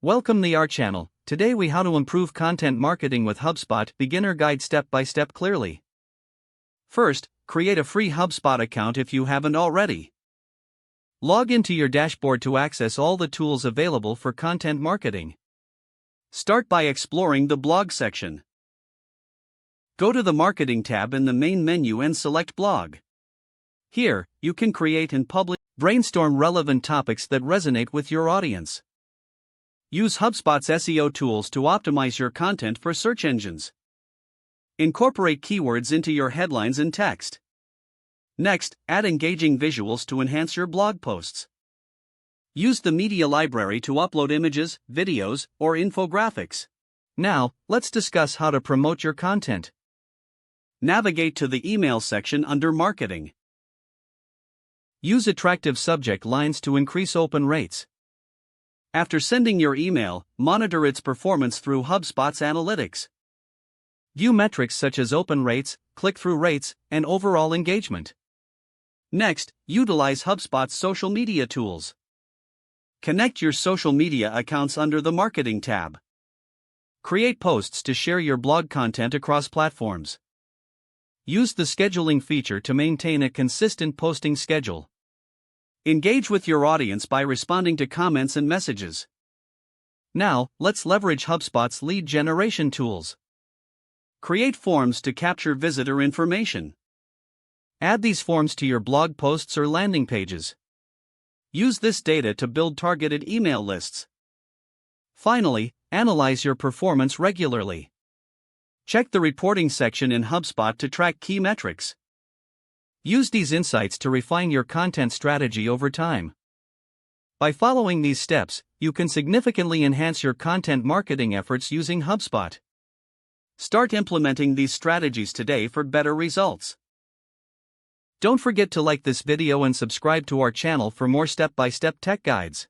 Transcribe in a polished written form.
Welcome to our channel. Today we how to improve content marketing with HubSpot beginner guide step by step clearly. First, create a free HubSpot account if you haven't already. Log into your dashboard to access all the tools available for content marketing. Start by exploring the blog section. Go to the marketing tab in the main menu and select blog. Here, you can create and publish, brainstorm relevant topics that resonate with your audience. Use HubSpot's SEO tools to optimize your content for search engines. Incorporate keywords into your headlines and text. Next, add engaging visuals to enhance your blog posts. Use the media library to upload images, videos, or infographics. Now, let's discuss how to promote your content. Navigate to the email section under Marketing. Use attractive subject lines to increase open rates. After sending your email, monitor its performance through HubSpot's analytics. View metrics such as open rates, click-through rates, and overall engagement. Next, utilize HubSpot's social media tools. Connect your social media accounts under the Marketing tab. Create posts to share your blog content across platforms. Use the scheduling feature to maintain a consistent posting schedule. Engage with your audience by responding to comments and messages. Now, let's leverage HubSpot's lead generation tools. Create forms to capture visitor information. Add these forms to your blog posts or landing pages. Use this data to build targeted email lists. Finally, analyze your performance regularly. Check the reporting section in HubSpot to track key metrics. Use these insights to refine your content strategy over time. By following these steps, you can significantly enhance your content marketing efforts using HubSpot. Start implementing these strategies today for better results. Don't forget to like this video and subscribe to our channel for more step-by-step tech guides.